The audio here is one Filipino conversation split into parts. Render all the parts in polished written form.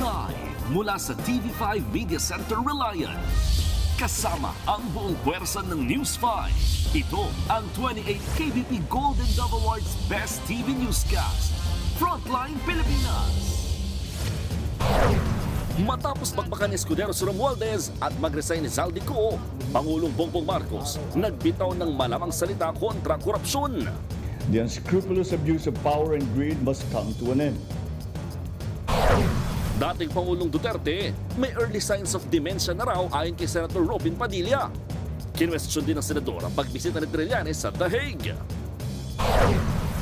Live mula sa TV5 Media Center Reliant. Kasama ang buong puwersa ng News 5. Ito ang 28th KBP Golden Dove Awards Best TV Newscast. Frontline Pilipinas. Matapos bakbakan ni Escudero si Romualdez at mag-resign ni Zaldico, Pangulong Bongbong Marcos nagbitaw ng malamang salita kontra korupsyon. The unscrupulous abuse of power and greed must come to an end. Dating Pangulong Duterte, may early signs of dementia na raw ayon kay Senator Robin Padilla. Kinwestiyon din ng senador ang pagbisita ni Trillanes sa The Hague.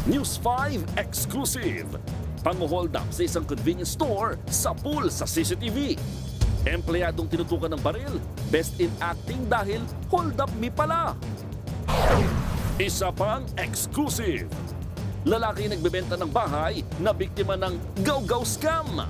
News 5 exclusive. Pang-hold up sa isang convenience store sa pool sa CCTV. Empleyadong tinutukan ng baril, best in acting dahil hold up me pala. Isa pang exclusive. Lalaki nagbebenta ng bahay na biktima ng gaw-gaw scam.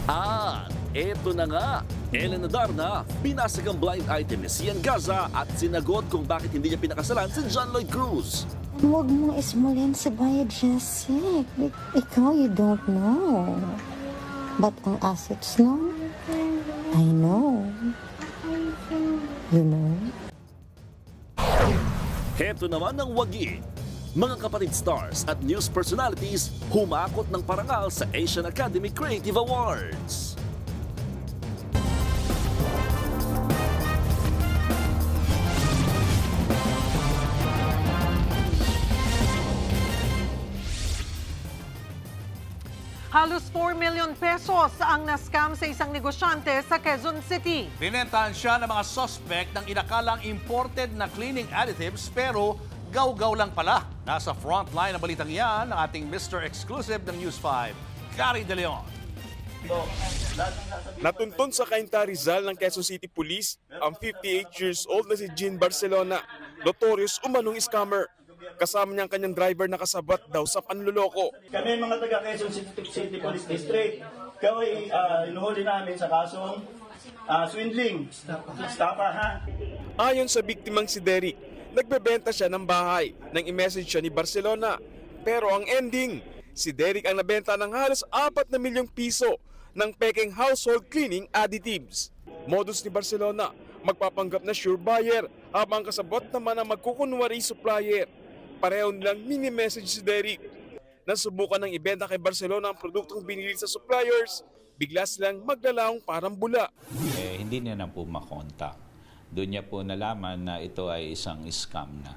At eto na nga, Elena Darna, binasag ang blind item ni Sian Gaza at sinagot kung bakit hindi niya pinakasalan si John Lloyd Cruz. Huwag mong ismulin si Bayad Jessic. Ikaw, you don't know. But ang assets, no? I know. You know? Heto naman ang wagi. Mga kapatid stars at news personalities humakot ng parangal sa Asian Academy Creative Awards. Halos 4 million pesos ang na-scam sa isang negosyante sa Quezon City. Binentahan siya ng mga suspect ng inakalang imported na cleaning additives pero gaw-gaw lang pala. Nasa frontline na balitang yan ang ating Mr. Exclusive ng News 5, Gary De Leon. Natuntun sa Cainta Rizal ng Quezon City Police ang 58 years old na si Jean Barcelona, notorious umanong scammer. Kasama niya ang kanyang driver na kasabat daw sa panluloko. Kami mga taga Quezon City Police District, kaway inuhuli namin sa kasong swindling. Stopper, ha? Ayon sa biktimang si Derek, nagbebenta siya ng bahay nang i-message siya ni Barcelona. Pero ang ending, si Derek ang nabenta ng halos 4 na milyong piso ng peking household cleaning additives. Modus ni Barcelona, magpapanggap na sure buyer habang kasabot naman ang magkukunwari supplier. Pareho nilang mini-message si Derek. Nasubukan ng ibenta kay Barcelona ang produktong binili sa suppliers, bigla silang maglalawang parang bula. Hindi niya na po makontak. Doon niya po nalaman na ito ay isang scam na.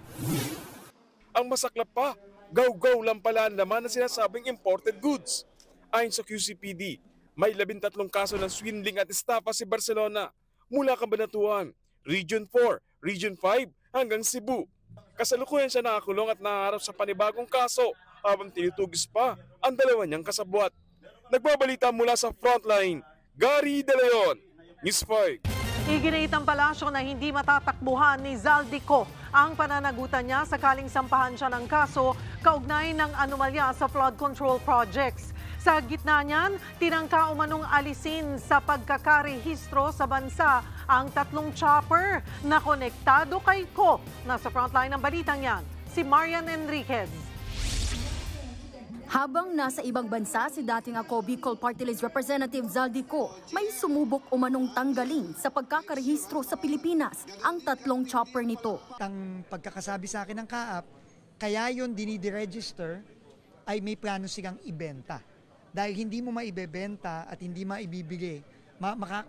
Ang masaklap pa, gaw-gaw lang pala ang laman na sinasabing imported goods. Ayon sa QCPD, may 13 kaso ng swindling at estafa si Barcelona mula Cabanatuan, Region 4, Region 5 hanggang Cebu. Kasalukuyan siya nakakulong at naharap sa panibagong kaso habang tinutugis pa ang dalawa niyang kasabwat. Nagbabalita mula sa frontline, Gary De Leon, News 5. Iginit ang palasyo na hindi matatakbuhan ni Zaldico ang pananagutan niya sakaling sampahan siya ng kaso kaugnay ng anomalya sa flood control projects. Sa gitna niyan, tinangka umanong alisin sa pagkakarehistro sa bansa ang 3 chopper na konektado kay Ko. Nasa frontline ng balitang yan, si Marian Enriquez. Habang nasa ibang bansa si dating ako Bicol Party List Representative Zaldico, may sumubok umanong tanggalin sa pagkakarehistro sa Pilipinas ang 3 chopper nito. Ang pagkakasabi sa akin ng kaap, kaya yun dinidiregister ay may plano silang ibenta. Dahil hindi mo maibebenta at hindi maibibigay,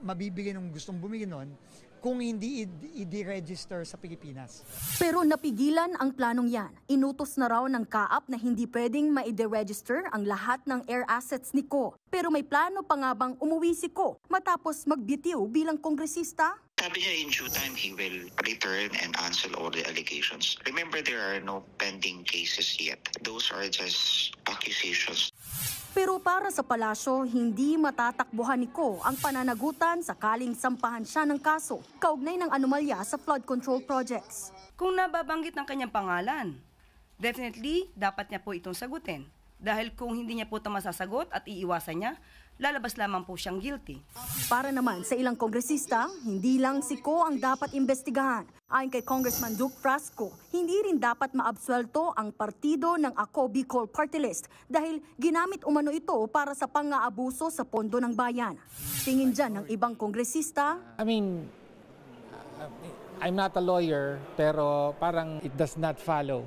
mabibigay ng gustong bumili nun kung hindi i-register sa Pilipinas. Pero napigilan ang planong yan. Inutos na raw ng kaap na hindi pwedeng ma-register ang lahat ng air assets ni Ko. Pero may plano pa nga bang umuwi si Ko matapos magbitiw bilang kongresista? Sabi niya in due time, he will return and answer all the allegations. Remember, there are no pending cases yet. Those are just accusations. Pero para sa palasyo, hindi matatakbuhan ni Ko ang pananagutan sakaling sampahan siya ng kaso kaugnay ng anomalya sa flood control projects. Kung nababanggit ng kanyang pangalan, definitely dapat niya po itong sagutin. Dahil kung hindi niya po ito masasagot at iiwasan niya, lalabas lamang po siyang guilty. Para naman sa ilang kongresista, hindi lang si Ko ang dapat imbestigahan. Ayon kay Congressman Duke Frasco, hindi rin dapat maabsuelto ang partido ng Ako Bicol Party List dahil ginamit umano ito para sa pang-aabuso sa pondo ng bayan. Tingin dyan ng ibang kongresista, I'm not a lawyer, pero parang it does not follow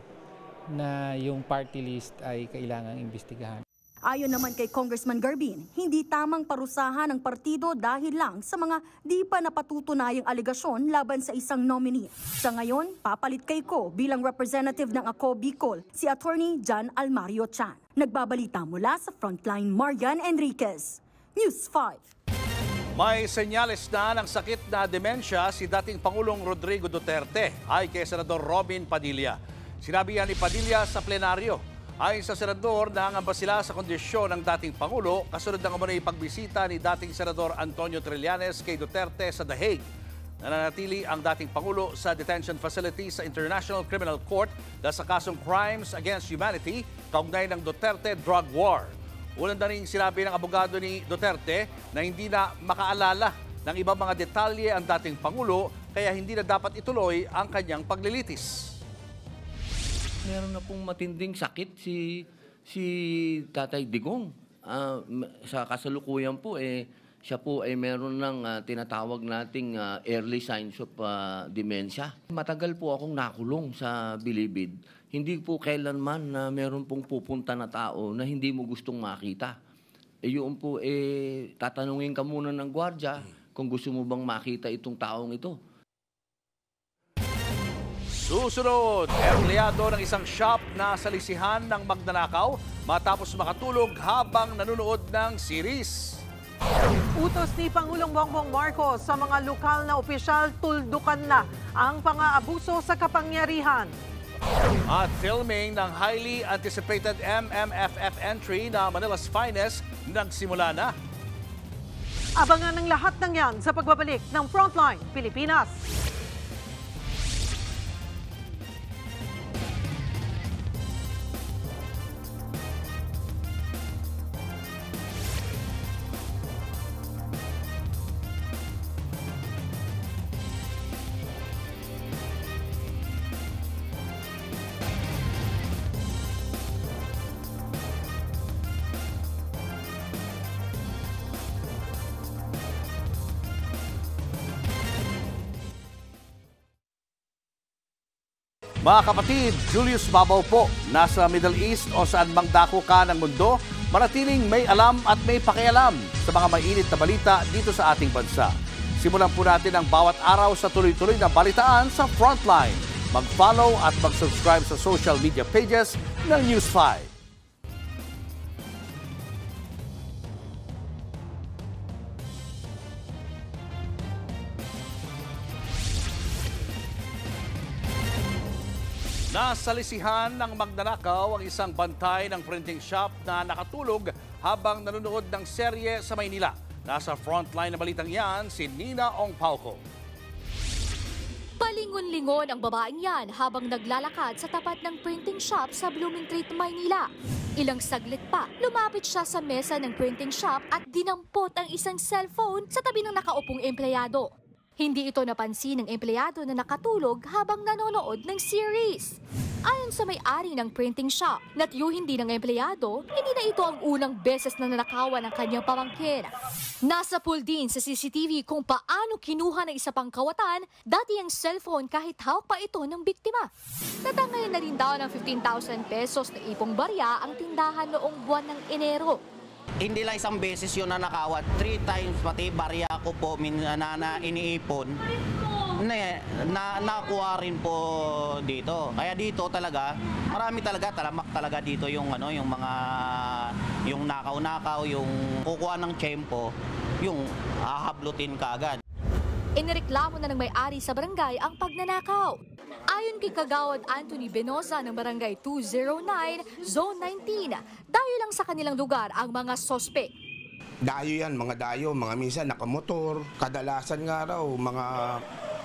na yung party list ay kailangang imbestigahan. Ayon naman kay Congressman Garbin, hindi tamang parusahan ng partido dahil lang sa mga di pa napatutunayang alegasyon laban sa isang nominee. Sa ngayon, papalit kay Ko bilang representative ng Ako Bicol, si Attorney John Almario Chan. Nagbabalita mula sa Frontline, Marian Enriquez, News 5. May senyales na ng sakit na demensya si dating Pangulong Rodrigo Duterte ay kay Senador Robin Padilla. Sinabi yan ni Padilla sa plenaryo. Ayon sa senador, nangamba sila sa kondisyon ng dating Pangulo kasunod ng umunay pagbisita ni dating Senador Antonio Trillanes kay Duterte sa The Hague. Nananatili ang dating Pangulo sa detention facility sa International Criminal Court dahil sa kasong Crimes Against Humanity kaugnay ng Duterte drug war. Unang na rin sinabi ng abogado ni Duterte na hindi na makaalala ng ibang mga detalye ang dating Pangulo kaya hindi na dapat ituloy ang kanyang paglilitis. Meron na pong matinding sakit si Tatay Digong. Sa kasalukuyan po, siya po ay meron ng tinatawag nating early signs of dementia. Matagal po akong nakulong sa Bilibid. Hindi po kailanman na meron pong pupunta na tao na hindi mo gustong makita. Yun po, tatanungin ka muna ng gwardiya kung gusto mo bang makita itong taong ito. Susunod, empleyado ng isang shop na salisihan ng magnanakaw matapos makatulog habang nanonood ng series. Utos ni Pangulong Bongbong Marcos sa mga lokal na opisyal, tuldukan na ang pang-aabuso sa kapangyarihan. At filming ng highly anticipated MMFF entry na Manila's Finest nagsimula na. Abangan ng lahat ng yan sa pagbabalik ng Frontline Pilipinas. Mga kapatid, Julius Babaw po, nasa Middle East o saan mang dako ka ng mundo, manatiling may alam at may pakialam sa mga mainit na balita dito sa ating bansa. Simulan po natin ang bawat araw sa tuloy-tuloy na balitaan sa Frontline. Mag-follow at mag-subscribe sa social media pages ng News 5. Nasalisihan ng magnanakaw ang isang bantay ng printing shop na nakatulog habang nanonood ng serye sa Maynila. Nasa frontline na balitang yan, si Nina Ong Pauco. Palingon-lingon ang babaeng yan habang naglalakad sa tapat ng printing shop sa Blooming Treat, Maynila. Ilang saglit pa, lumapit siya sa mesa ng printing shop at dinampot ang isang cellphone sa tabi ng nakaupong empleyado. Hindi ito napansin ng empleyado na nakatulog habang nanonood ng series. Ayon sa may-ari ng printing shop, natyuhin din ng empleyado, hindi na ito ang unang beses na nanakawan ng kanyang pamangkin. Nasa pool din sa CCTV kung paano kinuha ng isa pang kawatan, dati ang cellphone kahit hawak pa ito ng biktima. Natangay na rin daw ng 15,000 pesos na ipong barya ang tindahan noong buwan ng Enero. Hindi lang isang beses yun na nakawat. 3 times pati barya ko po na iniipon. Nakuha rin po dito. Kaya dito talaga, marami talaga, talamak talaga dito yung yung nakaw-nakaw, yung kukuha ng tiyempo, yung hahablutin ka agad. Inireklamo na ng may-ari sa barangay ang pagnanakaw. Ayon kay Kagawad Anthony Benosa ng Barangay 209, Zone 19, dayo lang sa kanilang lugar ang mga sospek. Dayo yan, mga dayo, mga minsan nakamotor, kadalasan nga raw, mga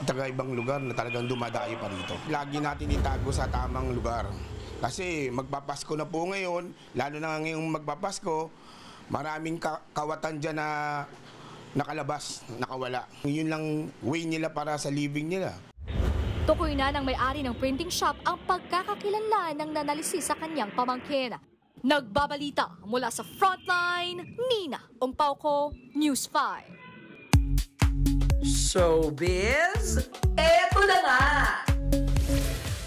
taga-ibang lugar na talagang dumadayo pa rito. Lagi natin itago sa tamang lugar. Kasi magpapasko na po ngayon, lalo na ngayong magpapasko, Maraming kawatan dyan na nakalabas, nakawala. Yun lang way nila para sa living nila. Tukoy na ng may-ari ng printing shop ang pagkakakilanlan ng nanalisi sa kanyang pamangkin. Nagbabalita mula sa Frontline, Nina Ongpauco, News 5. Showbiz, eto na nga!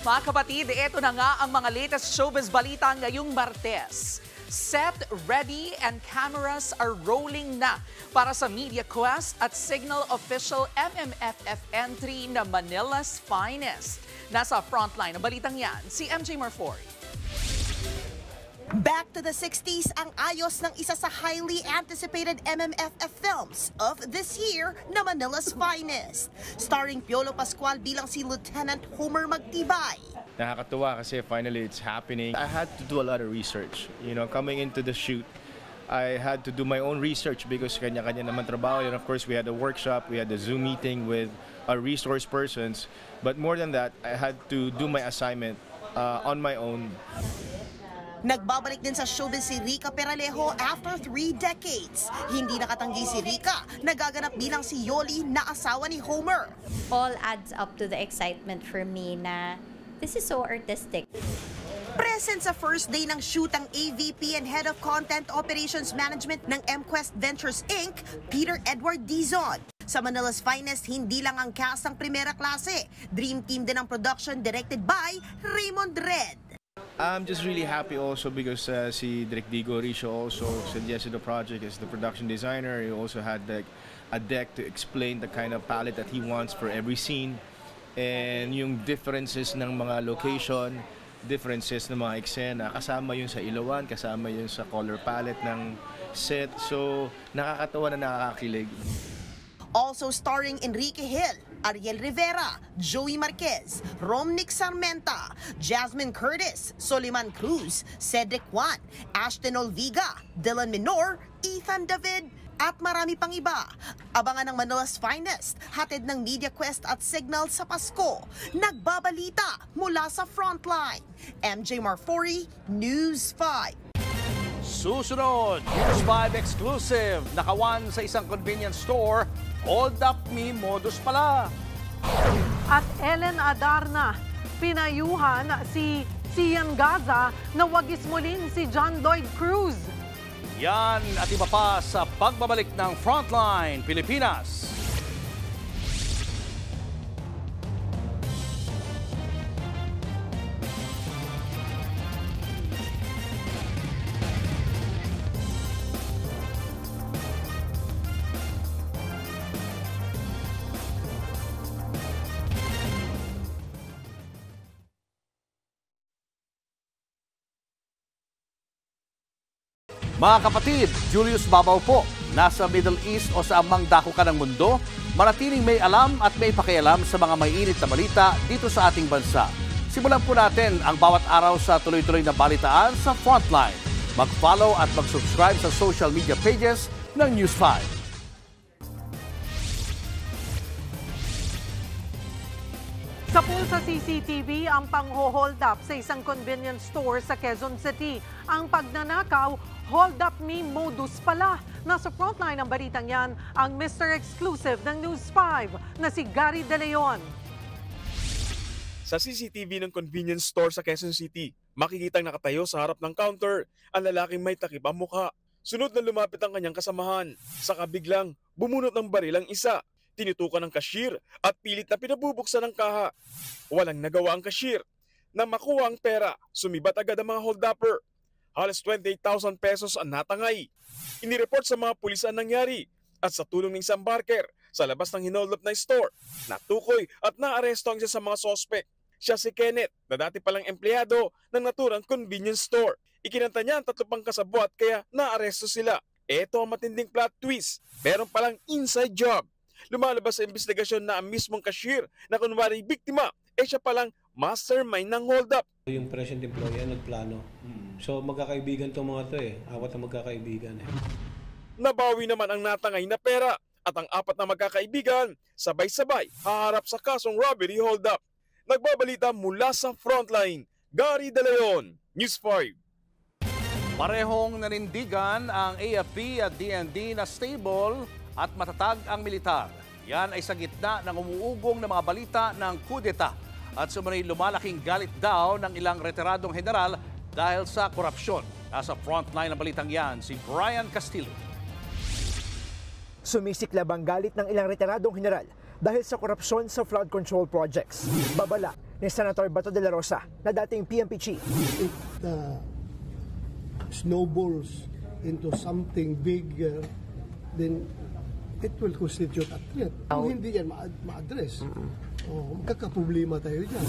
Mga kapatid, eto na nga ang mga latest showbiz balita ngayong Martes. Set, ready, and cameras are rolling na para sa Media Quest at Signal official MMFF entry na Manila's Finest. Nasa frontline ng balitang yan, si MJ Marfori. Back to the 60s ang ayos ng isa sa highly anticipated MMFF films of this year na Manila's Finest. Starring Piolo Pascual bilang si Lieutenant Homer Magtibay. Nakakatuwa kasi finally it's happening. I had to do a lot of research. You know, coming into the shoot, I had to do my own research because kanya-kanya naman trabaho. And of course, we had a workshop, we had a Zoom meeting with our resource persons. But more than that, I had to do my assignment on my own. Nagbabalik din sa showbiz si Rica Peralejo after 3 decades. Hindi nakatanggi si Rica, nagaganap bilang si Yoli na asawa ni Homer. All adds up to the excitement for me na this is so artistic. Present sa first day ng shoot ang AVP and Head of Content Operations Management ng MQuest Ventures Inc., Peter Edward Dizon. Sa Manila's Finest, hindi lang ang cast ang primera klase. Dream team din ang production directed by Raymond Red. I'm just really happy also because si Direk Digo Richo also said yes to the project as the production designer. He also had like a deck to explain the kind of palette that he wants for every scene and yung differences ng mga location, differences ng mga eksena, kasama yun sa ilawan, kasama yun sa color palette ng set. So nakakatawa na nakakakilig. Also starring Enrique Hill, Ariel Rivera, Joey Marquez, Romnick Sarmenta, Jasmine Curtis, Soliman Cruz, Cedric Juan, Ashton Olviga, Dylan Minor, Ethan David, at marami pang iba. Abangan ng Manila's Finest, hatid ng Media Quest at Signal sa Pasko. Nagbabalita mula sa Frontline. MJ Marfori, News 5. Susunod, News 5 exclusive. Nakawan sa isang convenience store, Hold Up Me modus pala. At Ellen Adarna, pinayuhan si Sian Gaza na wagis mulin si John Lloyd Cruz. Yan at iba pa sa pagbabalik ng Frontline Pilipinas. Mga kapatid, Julius Babaw po. Nasa Middle East o sa amang dako ka ng mundo, manatiling may alam at may pakialam sa mga may init na balita dito sa ating bansa. Simulan po natin ang bawat araw sa tuloy-tuloy na balitaan sa Frontline. Mag-follow at mag-subscribe sa social media pages ng News 5. Sa pool sa CCTV, ang pang-hold up sa isang convenience store sa Quezon City. Ang pagnanakaw, hold up me modus pala. Nasa frontline ng balitang yan, ang Mr. Exclusive ng News 5 na si Gary De Leon. Sa CCTV ng convenience store sa Quezon City, makikitang nakatayo sa harap ng counter ang lalaking may takip ang mukha. Sunod na lumapit ang kanyang kasamahan. Saka biglang bumunot ng baril ang isa. Tinutukan ng cashier at pilit na pinabubuksan ng kaha. Walang nagawa ang cashier. Na makuha ang pera, sumibat agad ang mga hold-upper. Halos 28,000 pesos ang natangay. Inireport sa mga pulis ang nangyari at sa tulong ng isang barker sa labas ng hinold up na store, natukoy at naaresto ang isa sa mga sospek. Siya si Kenneth na dati palang empleyado ng naturang convenience store. Ikinanta niya ang 3 pang kasabwat kaya naaresto sila. Ito ang matinding plot twist. Meron palang inside job. Lumalabas sa investigasyon na ang mismong cashier na kunwari biktima, siya palang mastermind ng hold-up. Yung present employee nagplano. So magkakaibigan itong mga to Awat na magkakaibigan Nabawi naman ang natangay na pera at ang 4 na magkakaibigan sabay-sabay haharap sa kasong robbery hold-up. Nagbabalita mula sa Frontline, Gary De Leon, News 5. Parehong nanindigan ang AFP at DND na stable at matatag ang militar. Yan ay sa gitna ng umuugong na mga balita ng kudeta at sumunod lumalaking galit daw ng ilang retiradong general dahil sa korupsyon. Nasa frontline ng balitang yan, si Brian Castillo. Sumisiklab ang galit ng ilang retiradong general dahil sa korupsyon sa flood control projects. Babala ni Senator Bato de la Rosa na dating PNP chief. It snowballs into something bigger, then it will constitute a threat. Kung hindi yan ma-address, magkakaproblema tayo dyan.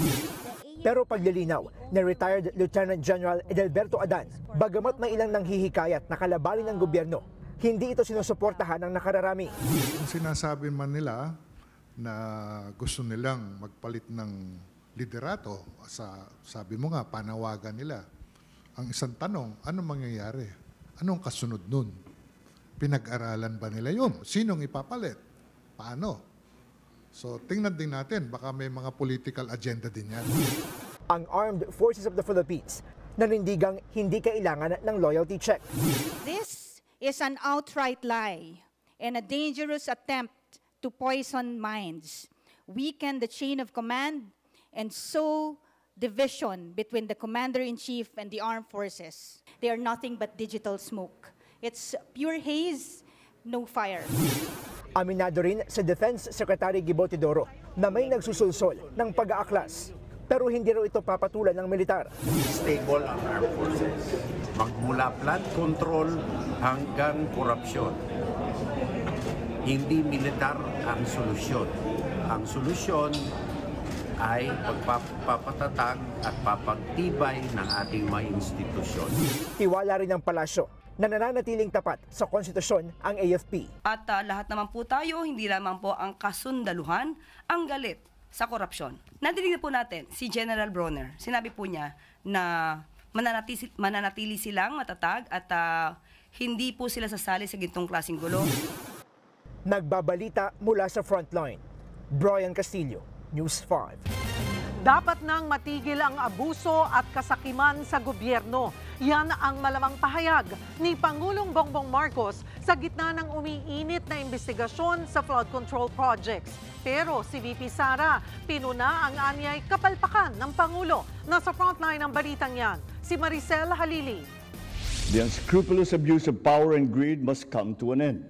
Pero paglilinaw ni retired Lieutenant General Edelberto Adan, bagamat may ilang nanghihikayat na kalabanin ng gobyerno, hindi ito sinusuportahan ng nakararami. Kung sinasabi man nila na gusto nilang magpalit ng liderato, sabi mo nga, panawagan nila. Ang isang tanong, ano mangyayari? Anong kasunod nun? Pinag-aralan ba nila yun? Sinong ipapalit? Paano? So tingnan din natin, baka may mga political agenda din yan. Ang Armed Forces of the Philippines nanindigang hindi kailangan ng loyalty check. This is an outright lie and a dangerous attempt to poison minds, weaken the chain of command, and sow division between the commander-in-chief and the armed forces. They are nothing but digital smoke. It's pure haze, no fire. Aminado rin sa Defense Secretary Gibo Teodoro na may nagsusulsol ng pag-aaklas. Pero hindi raw ito papatulan ng militar. Stable ang armed forces. Magmula flood control hanggang korupsyon. Hindi militar ang solusyon. Ang solusyon ay pagpapatatag at papagtibay ng ating mga institusyon. Tiwala rin ng palasyo na nananatiling tapat sa konstitusyon ang AFP. At lahat naman po tayo, hindi lamang po ang kasundaluhan, ang galit sa korupsyon. Nadinig na po natin si General Bronner. Sinabi po niya na mananatili silang matatag at hindi po sila sasali sa gintong klaseng gulo. Nagbabalita mula sa frontline. Brian Castillo, News 5. Dapat nang matigil ang abuso at kasakiman sa gobyerno. Yan ang malamang pahayag ni Pangulong Bongbong Marcos sa gitna ng umiinit na investigasyon sa flood control projects. Pero si VP Sara, pinuna ang anyay kapalpakan ng Pangulo. Nasa frontline ng balitang yan, si Maricel Halili. The unscrupulous abuse of power and greed must come to an end.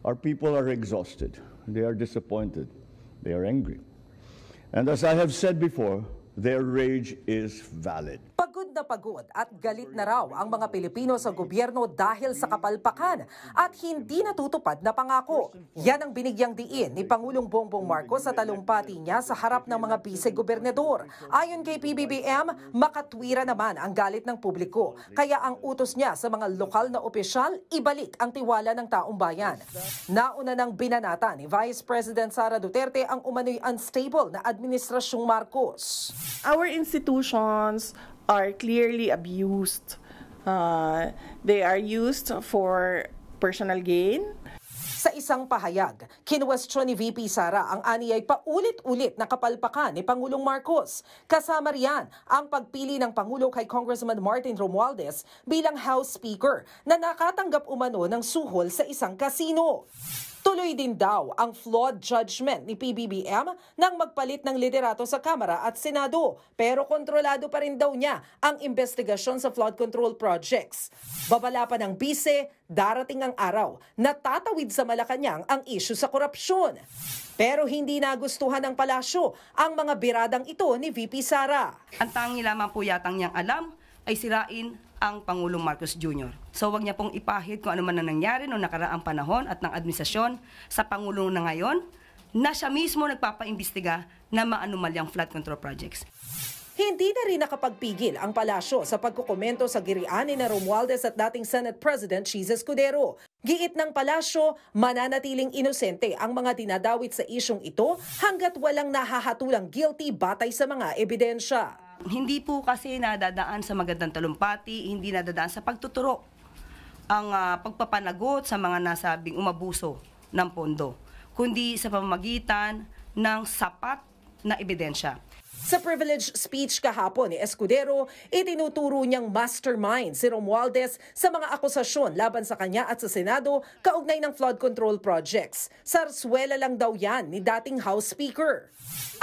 Our people are exhausted. They are disappointed. They are angry. And as I have said before, their rage is valid. Pagod na pagod at galit na raw ang mga Pilipino sa gobyerno dahil sa kapalpakan at hindi natutupad na pangako. Yan ang binigyang diin ni Pangulong Bongbong Marcos sa talumpati niya sa harap ng mga bise-gobernador. Ayon kay PBBM, makatwira naman ang galit ng publiko. Kaya ang utos niya sa mga lokal na opisyal, ibalik ang tiwala ng taong bayan. Nauna nang binanata ni Vice President Sara Duterte ang umano'y unstable na administrasyong Marcos. Our institutions are clearly abused. They are used for personal gain. Sa isang pahayag, kinwestiyon ni VP Sara ang aniyay paulit-ulit na kapalpakan ni Pangulong Marcos. Kasama riyan ang pagpili ng Pangulo kay Congressman Martin Romualdez bilang House Speaker na nakatanggap umano ng suhol sa isang kasino. Tuloy din daw ang flawed judgment ni PBBM nang magpalit ng liderato sa Kamara at Senado. Pero kontrolado pa rin daw niya ang investigasyon sa flood control projects. Babala pa ng bise, darating ang araw na tatawid sa Malacanang ang issue sa korupsyon. Pero hindi nagustuhan ng palasyo ang mga biradang ito ni VP Sara. Ang tangi lamang po yatang niyang alam ay sirain ang Pangulong Marcos Jr. So wag niya pong ipahid kung ano man ang nangyari noong nakaraang panahon at ng administrasyon sa Pangulo na ngayon na siya mismo nagpapaimbestiga ng mga anomalyang flood control projects. Hindi na rin nakapagpigil ang palasyo sa pagkukomento sa girianin na Romualdez at dating Senate President Chis Escudero. Giit ng palasyo, mananatiling inosente ang mga dinadawit sa isyong ito hanggat walang nahahatulang guilty batay sa mga ebidensya. Hindi po kasi nadadaan sa magandang talumpati, hindi nadadaan sa pagtuturo ang pagpapanagot sa mga nasabing umabuso ng pondo, kundi sa pamamagitan ng sapat na ebidensya. Sa privilege speech kahapon ni Escudero, itinuturo niyang mastermind si Romualdez sa mga akusasyon laban sa kanya at sa Senado kaugnay ng flood control projects. Sarsuela lang daw yan ni dating House Speaker.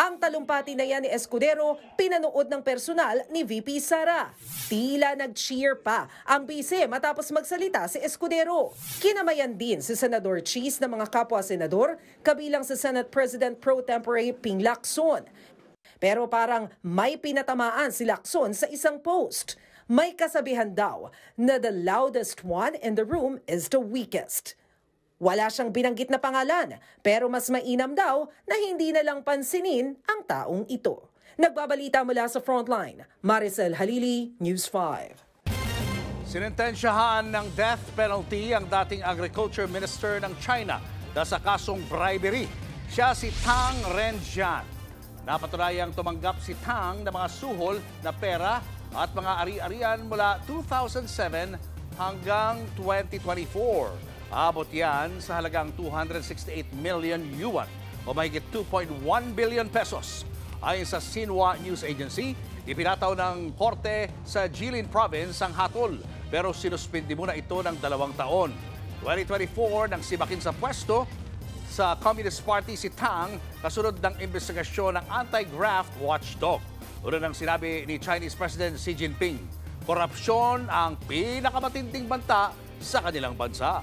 Ang talumpati na yan ni Escudero, pinanood ng personal ni VP Sara. Tila nag-cheer pa ang bise matapos magsalita si Escudero. Kinamayan din si Senador Cheese ng mga kapwa-senador, kabilang si Senate President Pro Tempore Ping Lacson. Pero parang may pinatamaan si Lacson sa isang post. May kasabihan daw na the loudest one in the room is the weakest. Wala siyang binanggit na pangalan, pero mas mainam daw na hindi na lang pansinin ang taong ito. Nagbabalita mula sa Frontline, Maricel Halili, News 5. Sinintensyahan ng death penalty ang dating Agriculture Minister ng China dahil sa kasong bribery. Siya si Tang Renjian. Napatunayang tumanggap si Tang ng mga suhol na pera at mga ari-arian mula 2007 hanggang 2024. Abot yan sa halagang 268 million yuan o mahigit 2.1 billion pesos. Ayon sa Xinhua News Agency, ipinataw ng korte sa Jilin Province ang hatol pero sinuspindi muna ito ng 2 taon. 2024 nang sibakin sa pwesto sa Communist Party si Tang kasunod ng investigasyon ng anti-graft watchdog. Una nang sinabi ni Chinese President Xi Jinping, korupsyon ang pinakamatinding banta sa kanilang bansa.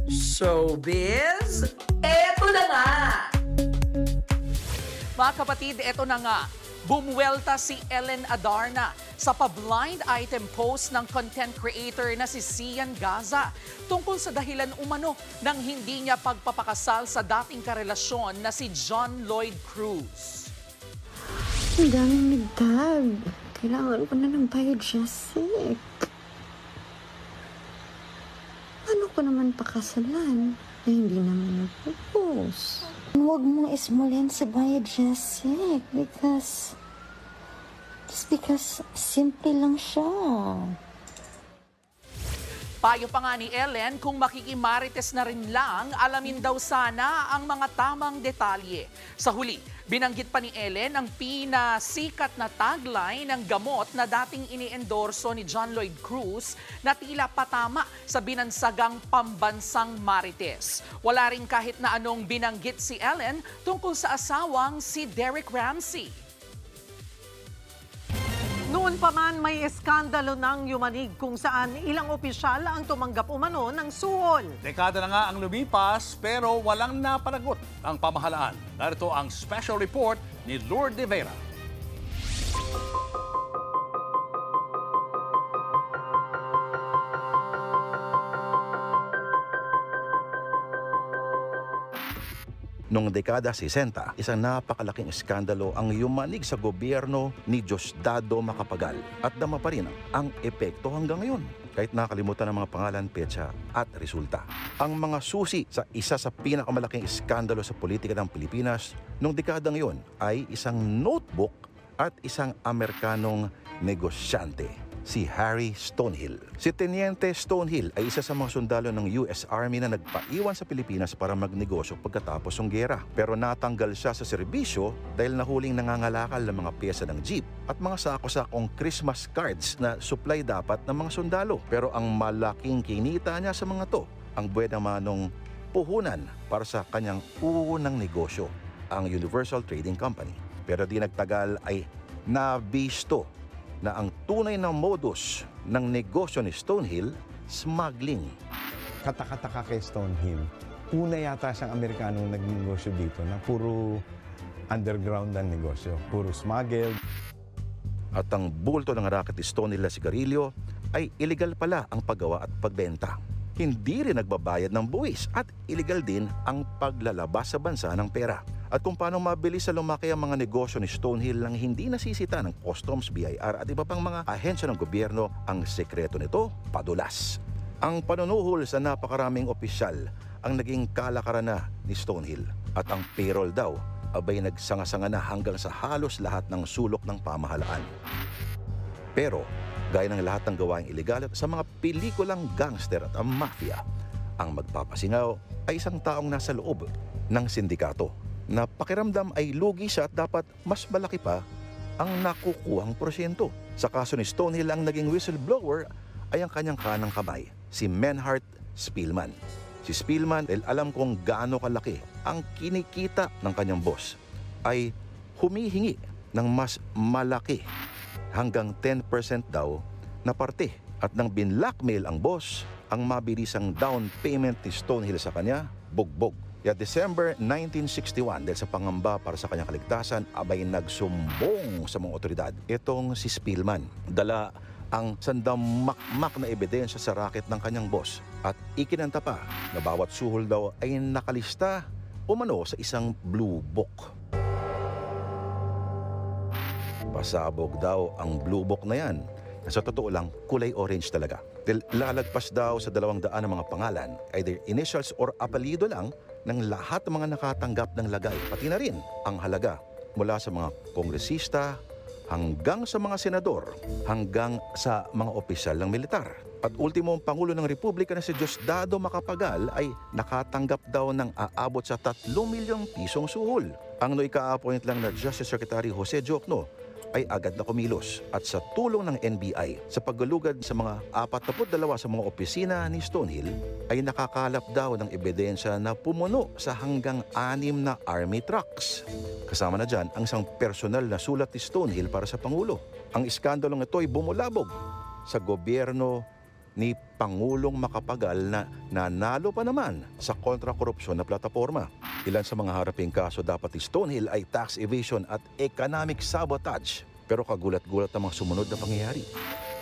Showbiz, eto na nga! Mga kapatid, eto na nga. Bumuwelta si Ellen Adarna sa pa-blind item post ng content creator na si Sian Gaza tungkol sa dahilan umano ng hindi niya pagpapakasal sa dating karelasyon na si John Lloyd Cruz. Ang daming nagtag. Kailangan ko na ng biodiesel. Paano ko naman pakasalan na hindi naman nagpo-post? Huwag mong ismulin si biodiesel because simple lang siya. Payo pa nga ni Ellen kung makikimarites na rin lang, alamin daw sana ang mga tamang detalye. Sa huli, binanggit pa ni Ellen ang pinasikat na tagline ng gamot na dating ini-endorso ni John Lloyd Cruz na tila patama sa binansagang pambansang marites. Wala rin kahit na anong binanggit si Ellen tungkol sa asawang si Derek Ramsey. Noon pa man may eskandalo ng yumanig kung saan ilang opisyal ang tumanggap umano ng suhol. Dekada na nga ang lumipas pero walang napanagot ang pamahalaan. Narito ang special report ni Lourdes de Vera. Noong dekada 60, isang napakalaking iskandalo ang yumanig sa gobyerno ni Diosdado Macapagal at dama pa rin ang epekto hanggang ngayon. Kahit nakalimutan ng mga pangalan, petsa at resulta. Ang mga susi sa isa sa pinakamalaking iskandalo sa politika ng Pilipinas noong dekadang yon ay isang notebook at isang Amerikanong negosyante, si Harry Stonehill. Si Teniente Stonehill ay isa sa mga sundalo ng US Army na nagpaiwan sa Pilipinas para magnegosyo pagkatapos ng giyera. Pero natanggal siya sa serbisyo dahil nahuling nangangalakal ng mga pyesa ng jeep at mga sako-sakong Christmas cards na supply dapat ng mga sundalo. Pero ang malaking kinita niya sa mga to, ang buwedang manong puhunan para sa kanyang unang negosyo, ang Universal Trading Company. Pero di nagtagal ay nabisto na ang tunay na modus ng negosyo ni Stonehill, smuggling. Kataka-taka kay Stonehill. Una yata siyang Amerikanong nagnegosyo dito na puro underground ang negosyo, puro smuggle. At ang bulto ng racket ni Stonehill na sigarilyo ay illegal pala ang paggawa at pagbenta. Hindi rin nagbabayad ng buwis at illegal din ang paglalabas sa bansa ng pera. At kung paano mabilis sa lumaki ang mga negosyo ni Stonehill nang hindi nasisita ng Customs, BIR at iba pang mga ahensya ng gobyerno, ang sekreto nito, padulas. Ang panunuhol sa napakaraming opisyal ang naging kalakaran na ni Stonehill. At ang payroll daw, abay nagsanga-sanga na hanggang sa halos lahat ng sulok ng pamahalaan. Pero, gaya ng lahat ng gawaing iligal sa mga pelikulang gangster at ang mafia, ang magpapasingaw ay isang taong nasa loob ng sindikato. na pakiramdam ay lugi siya at dapat mas malaki pa ang nakukuhang porsyento. Sa kaso ni Stonehill, ang naging whistleblower ay ang kanyang kanang kamay, si Menhart Spielman. Si Spielman, dahil alam kong gaano kalaki ang kinikita ng kanyang boss, ay humihingi ng mas malaki hanggang 10% daw na parte. At nang binlockmail ang boss, ang mabilisang down payment ni Stonehill sa kanya, bugbog. Kaya December 1961, dahil sa pangamba para sa kanyang kaligtasan, abay nagsumbong sa mga otoridad. Itong si Spielman, dala ang sandamakmak na ebidensya sa racket ng kanyang boss at ikinanta pa na bawat suhol daw ay nakalista umano sa isang blue book. Pasabog daw ang blue book na yan. Sa totoo lang, kulay orange talaga. Dahil lalagpas daw sa 200 ng mga pangalan, either initials or apelyido lang ng lahat ng mga nakatanggap ng lagay. Pati na rin ang halaga mula sa mga kongresista hanggang sa mga senador, hanggang sa mga opisyal ng militar. At ultimo, ang Pangulo ng Republika na si Diosdado Macapagal ay nakatanggap daw ng aabot sa 3 milyong pisong suhol. Ang ika-appoint lang na Justice Secretary Jose Diokno ay agad na kumilos at sa tulong ng NBI sa paggalugad sa mga 42 sa mga opisina ni Stonehill ay nakakalap daw ng ebidensya na pumuno sa hanggang 6 na army trucks. Kasama na dyan ang isang personal na sulat ni Stonehill para sa Pangulo. Ang iskandalong ito ay bumulabog sa gobyerno ni Pangulong Macapagal na nanalo pa naman sa kontra-korupsyon na plataforma. Ilan sa mga haraping kaso dapat ni Stonehill ay tax evasion at economic sabotage. Pero kagulat-gulat ang mga sumunod na pangyayari.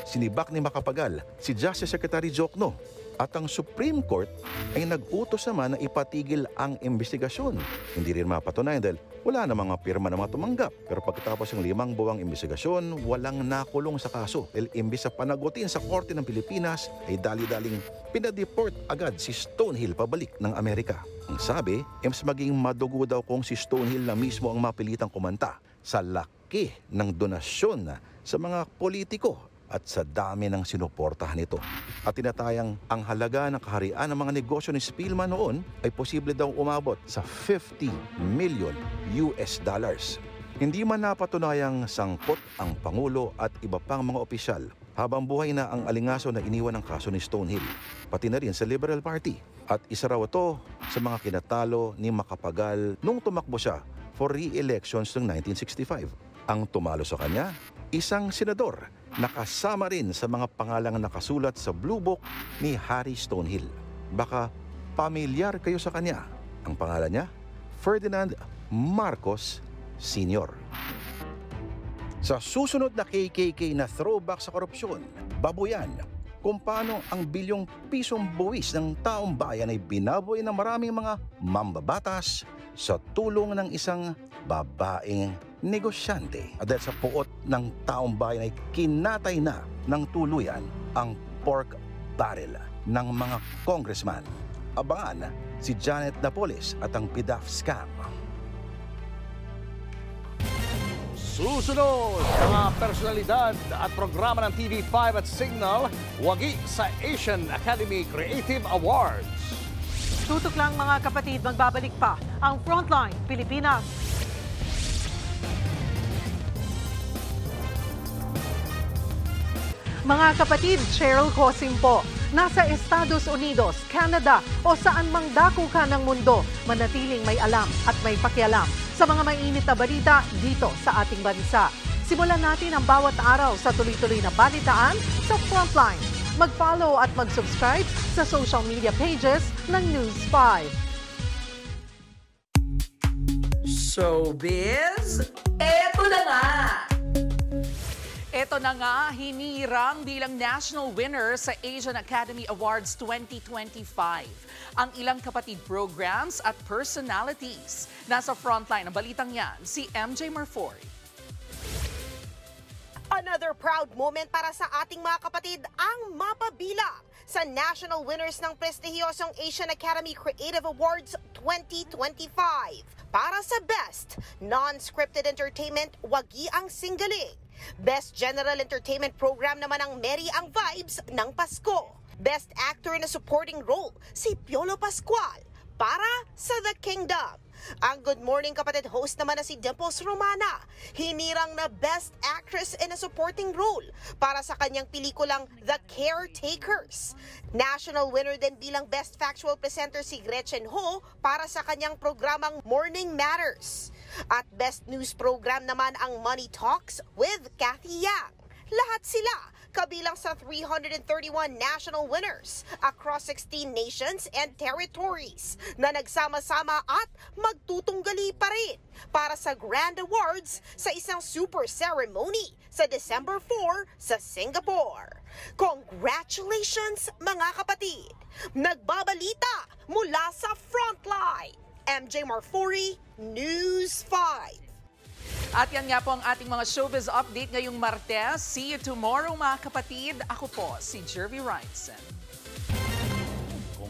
Sinibak ni Macapagal si Justice Secretary Diokno at ang Supreme Court ay nag-utos naman na ipatigil ang investigasyon. Hindi rin mapatunayan dahil wala na mga pirma na mga tumanggap. Pero pagkatapos ng 5 buwang investigasyon, walang nakulong sa kaso. Dahil imbis sa panagutin sa Korte ng Pilipinas, ay dali-daling pinadeport agad si Stonehill pabalik ng Amerika. Ang sabi, mas maging madugo daw kung si Stonehill na mismo ang mapilitang kumanta sa laki ng donasyon sa mga politiko at sa dami ng sinuportahan nito. At tinatayang ang halaga ng kaharian ng mga negosyo ni Spielman noon ay posible daw umabot sa $50 million. Hindi man napatunayang sangkot ang Pangulo at iba pang mga opisyal habang buhay na ang alingaso na iniwan ng kaso ni Stonehill, pati na rin sa Liberal Party. At isa raw ito sa mga kinatalo ni Macapagal nung tumakbo siya for re-elections noong 1965. Ang tumalo sa kanya, isang senador na kasama rin sa mga pangalang nakasulat sa Blue Book ni Harry Stonehill. Baka pamilyar kayo sa kanya. Ang pangalan niya, Ferdinand Marcos Sr. Sa susunod na KKK na throwback sa korupsyon, babuyan kung paano ang bilyong pisong buwis ng taong bayan ay binaboy ng maraming mga mambabatas sa tulong ng isang babaeng negosyante. At dahil sa puot ng taong bayan ay kinatay na ng tuluyan ang pork barrel ng mga congressman. Abangan si Janet Napoles at ang PDAF scam. Susunod, mga personalidad at programa ng TV5 at Signal, wagi sa Asian Academy Creative Awards. Tutok lang mga kapatid, magbabalik pa ang Frontline Pilipinas. Mga kapatid, Cheryl Cosim po. Nasa Estados Unidos, Canada o saan mang dako ka ng mundo, manatiling may alam at may pakialam sa mga mainit na balita dito sa ating bansa. Simulan natin ang bawat araw sa tuloy-tuloy na balitaan sa Frontline. Mag-follow at mag-subscribe sa social media pages ng News 5. Showbiz, eto na nga! Ito na nga, hinirang bilang national winner sa Asian Academy Awards 2025. Ang ilang kapatid programs at personalities. Nasa frontline ng balitang yan, si MJ Marfori. Another proud moment para sa ating mga kapatid ang mapabilang sa national winners ng prestihiyosong Asian Academy Creative Awards 2025. Para sa Best Non-Scripted Entertainment, wagi ang singgaling. Best General Entertainment Program naman ang Merry ang Vibes ng Pasko. Best Actor in a Supporting Role, si Piolo Pascual para sa The Kingdom. Ang Good Morning Kapatid host naman na si Dimples Romana, hinirang na Best Actress in a Supporting Role para sa kanyang pelikulang The Caretakers. National winner din bilang Best Factual Presenter si Gretchen Ho para sa kanyang programang Morning Matters. At Best News Program naman ang Money Talks with Kathy Yang. Lahat sila kabilang sa 331 national winners across 16 nations and territories na nagsama-sama at magtutunggali pa rin para sa Grand Awards sa isang super ceremony sa December 4 sa Singapore. Congratulations mga kapatid! Nagbabalita mula sa Frontline, MJ Marfori, News 5. At yan nga po ang ating mga showbiz update ngayong Martes. See you tomorrow mga kapatid. Ako po si Jervy Wrightson.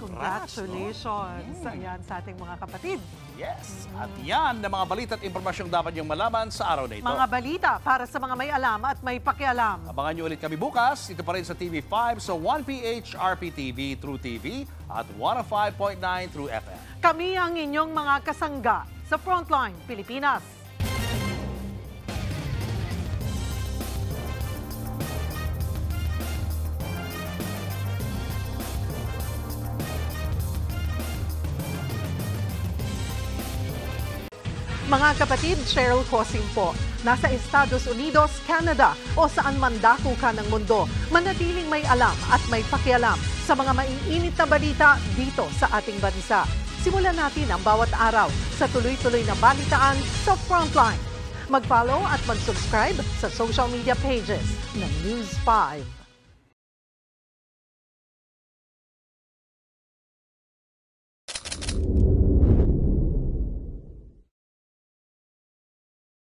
Congratulations ayan sa ating mga kapatid. Yes. At yan na mga balita at impormasyong dapat niyong malaman sa araw na ito. Mga balita para sa mga may alam at may pakialam. Abangan niyo ulit kami bukas. Ito pa rin sa TV5 sa 1PH RPTV True TV at 105.9 True FM. Kami ang inyong mga kasangga sa Frontline Pilipinas. Mga kapatid, Cheryl Cosim po. Nasa Estados Unidos, Canada o saan man dako ka ng mundo, manatiling may alam at may pakialam sa mga maiinit na balita dito sa ating bansa. Simulan natin ang bawat araw sa tuloy-tuloy na balitaan sa Frontline. Mag-follow at mag-subscribe sa social media pages ng News 5.